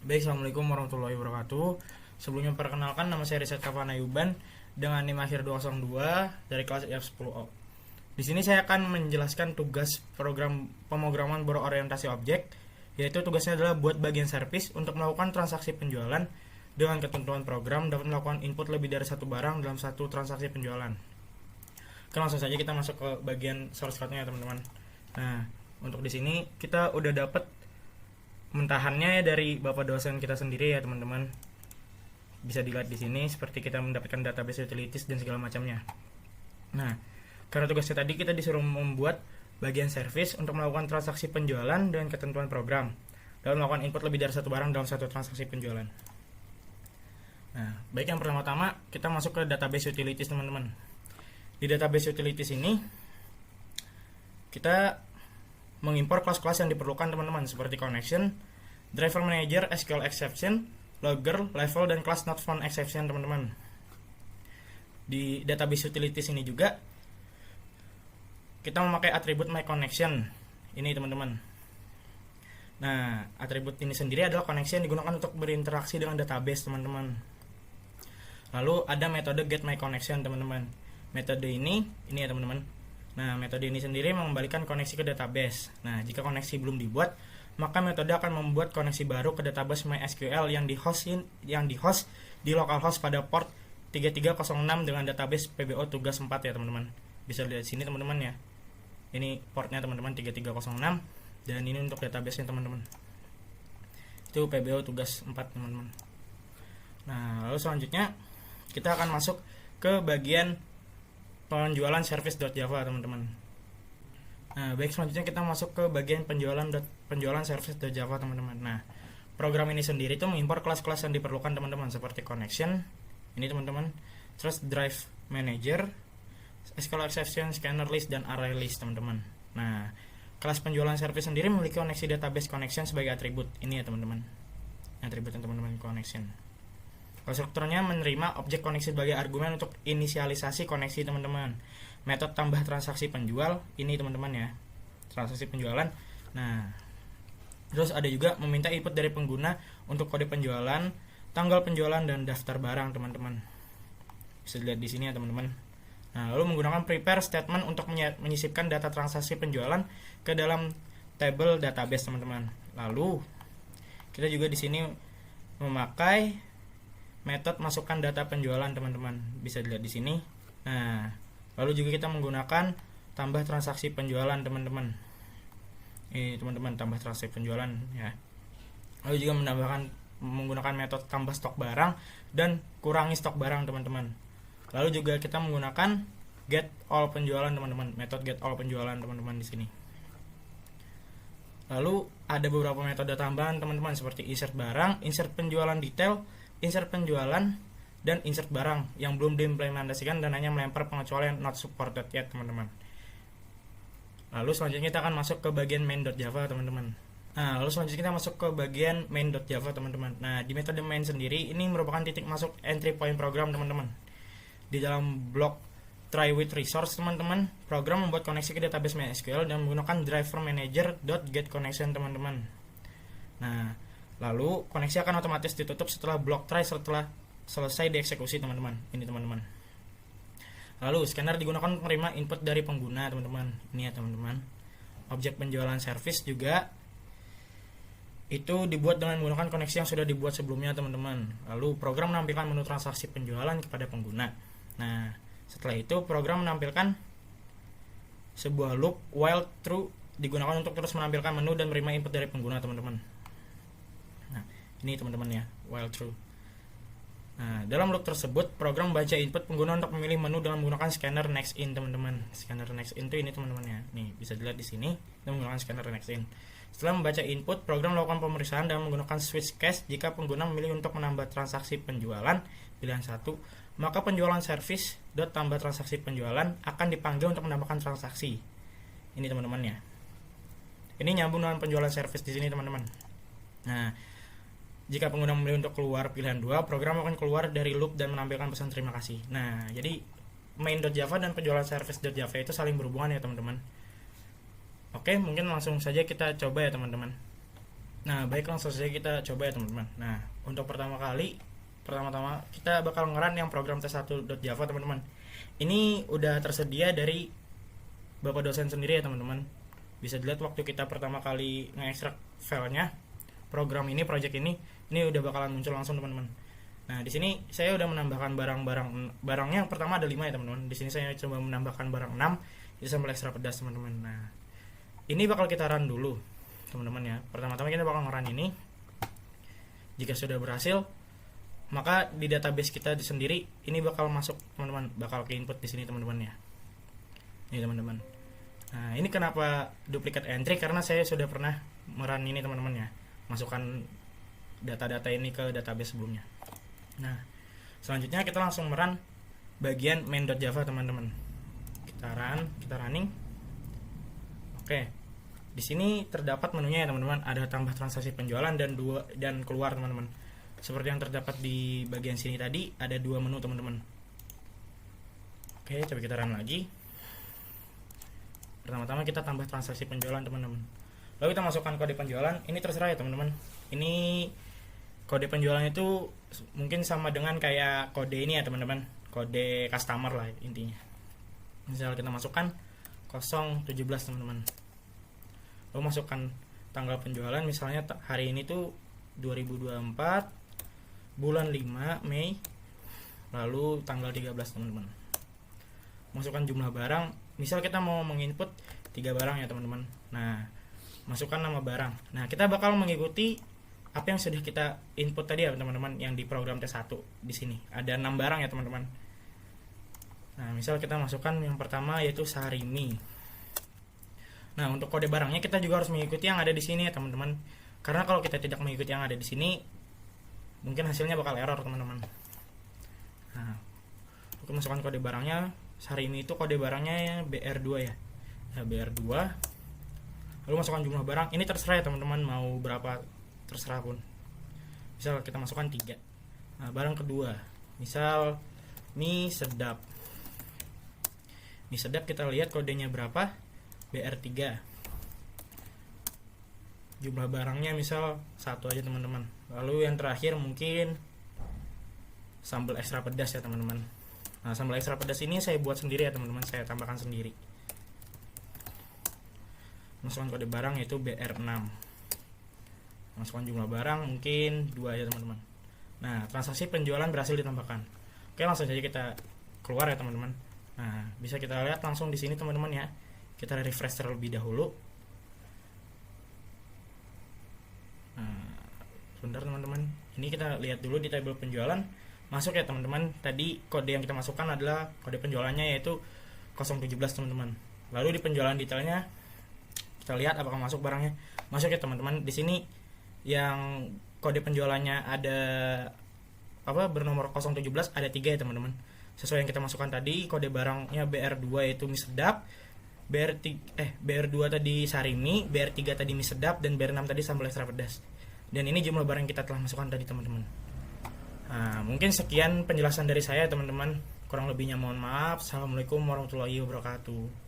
Baik, Assalamualaikum warahmatullahi wabarakatuh. Sebelumnya perkenalkan, nama saya Rizat Kavana Yuban dengan NIM akhir 202 dari kelas IF10O. Di sini saya akan menjelaskan tugas program pemrograman berorientasi objek, yaitu tugasnya adalah buat bagian servis untuk melakukan transaksi penjualan dengan ketentuan program dapat melakukan input lebih dari satu barang dalam satu transaksi penjualan. Oke, langsung saja kita masuk ke bagian source code-nya ya teman-teman. Nah, untuk di sini kita udah dapat mentahannya dari bapak dosen kita sendiri ya teman-teman. Bisa dilihat di sini seperti kita mendapatkan database utilities dan segala macamnya. Nah, karena tugasnya tadi kita disuruh membuat bagian service untuk melakukan transaksi penjualan dengan ketentuan program dalam melakukan input lebih dari satu barang dalam satu transaksi penjualan. Nah, baik, yang pertama-tama kita masuk ke database utilities teman-teman. Di database utilities ini kita mengimpor kelas-kelas yang diperlukan teman-teman seperti connection, driver manager, SQL exception, logger, level, dan class not found exception teman-teman. Di database utilities ini juga kita memakai atribut my connection ini teman-teman. Nah, atribut ini sendiri adalah koneksi yang digunakan untuk berinteraksi dengan database teman-teman. Lalu ada metode get my connection teman-teman. Metode ini ya teman-teman. Nah, metode ini sendiri mengembalikan koneksi ke database. Nah, jika koneksi belum dibuat, maka metode akan membuat koneksi baru ke database MySQL yang di-host di localhost pada port 3306 dengan database PBO tugas 4 ya teman-teman. Bisa lihat sini teman-teman ya. Ini portnya teman-teman 3306 dan ini untuk database-nya teman-teman. Itu PBO tugas 4 teman-teman. Nah, lalu selanjutnya kita akan masuk ke bagian penjualan service.java teman-teman. Nah, baik, selanjutnya kita masuk ke bagian penjualan service.java teman-teman. Nah, program ini sendiri itu mengimpor kelas-kelas yang diperlukan teman-teman seperti connection ini teman-teman, terus drive manager, SQL exception, scanner list, dan array list teman-teman. Nah, kelas penjualan service sendiri memiliki koneksi database connection sebagai atribut ini ya teman-teman. Atribut yang teman-teman connection. Konstruktornya menerima objek koneksi sebagai argumen untuk inisialisasi koneksi teman-teman. Metode tambah transaksi penjual ini teman-teman ya, transaksi penjualan. Nah, terus ada juga meminta input dari pengguna untuk kode penjualan, tanggal penjualan, dan daftar barang teman-teman. Bisa dilihat di sini ya teman-teman. Nah, lalu menggunakan prepare statement untuk menyisipkan data transaksi penjualan ke dalam table database teman-teman. Lalu kita juga di sini memakai metode masukkan data penjualan teman-teman, bisa dilihat di sini. Nah, lalu juga kita menggunakan tambah transaksi penjualan teman-teman. Ini teman-teman, tambah transaksi penjualan ya. Lalu juga menggunakan metode tambah stok barang dan kurangi stok barang teman-teman. Lalu juga kita menggunakan get all penjualan teman-teman, metode get all penjualan teman-teman di sini. Lalu ada beberapa metode tambahan teman-teman seperti insert barang, insert penjualan detail, insert penjualan, dan insert barang yang belum diimplementasikan dan hanya melempar pengecualian not supported yet teman-teman. Lalu selanjutnya kita akan masuk ke bagian main.java teman-teman. Nah, lalu selanjutnya kita masuk ke bagian main.java teman-teman. Nah, di metode main sendiri ini merupakan titik masuk entry point program teman-teman. Di dalam blok try with resource teman-teman, program membuat koneksi ke database MySQL dan menggunakan driver manager.getConnection teman-teman. Nah, lalu koneksi akan otomatis ditutup setelah blok try setelah selesai dieksekusi teman-teman. Ini teman-teman. Lalu scanner digunakan untuk menerima input dari pengguna teman-teman. Ini ya teman-teman. Objek penjualan service juga itu dibuat dengan menggunakan koneksi yang sudah dibuat sebelumnya teman-teman. Lalu program menampilkan menu transaksi penjualan kepada pengguna. Nah, setelah itu program menampilkan sebuah loop while true digunakan untuk terus menampilkan menu dan menerima input dari pengguna teman-teman. Nah, ini teman-teman ya, while true. Nah, dalam loop tersebut program membaca input pengguna untuk memilih menu dengan menggunakan scanner next in teman-teman. Scanner next in itu ini teman-teman ya. Nih, bisa dilihat di sini dengan menggunakan scanner next in. Setelah membaca input, program melakukan pemeriksaan dan menggunakan switch case jika pengguna memilih untuk menambah transaksi penjualan pilihan 1, maka penjualan service tambah transaksi penjualan akan dipanggil untuk menambahkan transaksi. Ini teman-teman ya. Ini nyambung dengan penjualan service di sini teman-teman. Nah, jika pengguna memilih untuk keluar pilihan 2, program akan keluar dari loop dan menampilkan pesan terima kasih. Nah, jadi main.java dan penjualan service.java itu saling berhubungan ya teman-teman. Oke, mungkin langsung saja kita coba ya teman-teman. Nah, baik, langsung saja kita coba ya teman-teman. Nah, untuk pertama-tama kita bakal ngeran yang program test1.java teman-teman. Ini udah tersedia dari Bapak dosen sendiri ya teman-teman. Bisa dilihat waktu kita pertama kali nge-extract filenya, program ini, project ini udah bakalan muncul langsung teman-teman. Nah, di sini saya udah menambahkan barangnya yang pertama ada 5 ya teman-teman. Di sini saya coba menambahkan barang 6, itu sambal ekstra pedas teman-teman. Nah, ini bakal kita run dulu teman-teman ya. Pertama-tama kita bakal nge-run ini. Jika sudah berhasil, maka di database kita sendiri ini bakal masuk teman-teman, bakal ke input di sini teman-teman ya. Ini teman-teman. Nah, ini kenapa duplicate entry, karena saya sudah pernah merun ini teman-teman ya. Masukkan data-data ini ke database sebelumnya. Nah, selanjutnya kita langsung merun bagian main.java teman-teman. Kita running. Oke. Di sini terdapat menunya ya teman-teman, ada tambah transaksi penjualan dan keluar teman-teman. Seperti yang terdapat di bagian sini tadi, ada 2 menu teman-teman. Oke, coba kita run lagi. Pertama-tama kita tambah transaksi penjualan teman-teman. Lalu kita masukkan kode penjualan. Ini terserah ya teman-teman. Ini kode penjualan itu mungkin sama dengan kayak kode ini ya teman-teman, kode customer lah intinya. Misal kita masukkan 017 teman-teman. Lalu masukkan tanggal penjualan, misalnya hari ini tuh 2024 bulan 5 Mei, lalu tanggal 13 teman-teman. Masukkan jumlah barang, misal kita mau menginput 3 barang ya teman-teman. Nah, masukkan nama barang. Nah, kita bakal mengikuti apa yang sudah kita input tadi ya teman-teman, yang di program T1. Di sini ada 6 barang ya teman-teman. Nah, misal kita masukkan yang pertama yaitu Sarimi. Nah, untuk kode barangnya kita juga harus mengikuti yang ada di sini ya teman-teman. Karena kalau kita tidak mengikuti yang ada di sini, mungkin hasilnya bakal error teman-teman. Nah, untuk masukkan kode barangnya, Sarimi itu kode barangnya BR2 ya. Nah, BR2. Lalu masukkan jumlah barang. Ini terserah ya teman-teman, mau berapa terserah pun. Misal kita masukkan 3. Nah, barang kedua, misal mie sedap. Mie sedap kita lihat kodenya berapa? BR3. Jumlah barangnya misal 1 aja teman-teman. Lalu yang terakhir mungkin sambal ekstra pedas ya teman-teman. Nah, sambal ekstra pedas ini saya buat sendiri ya teman-teman, saya tambahkan sendiri. Masukkan kode barang yaitu BR6. Masukkan jumlah barang mungkin 2 aja teman-teman. Nah, transaksi penjualan berhasil ditambahkan. Oke, langsung saja kita keluar ya teman-teman. Nah, bisa kita lihat langsung di sini teman-teman ya. Kita refresh terlebih dahulu. Nah, sebentar teman-teman. Ini kita lihat dulu di tabel penjualan. Masuk ya teman-teman. Tadi kode yang kita masukkan adalah kode penjualannya yaitu 017 teman-teman. Lalu di penjualan detailnya kita lihat apakah masuk barangnya. Masuk ya teman-teman. Di sini yang kode penjualannya ada bernomor 017 ada 3 ya teman-teman. Sesuai yang kita masukkan tadi, kode barangnya BR2 yaitu mie sedap, BR2 tadi Sarimi, BR3 tadi mie sedap, dan BR6 tadi sambal ekstra pedas. Dan ini jumlah barang yang kita telah masukkan tadi teman-teman. Nah, mungkin sekian penjelasan dari saya teman-teman. Kurang lebihnya mohon maaf. Assalamualaikum warahmatullahi wabarakatuh.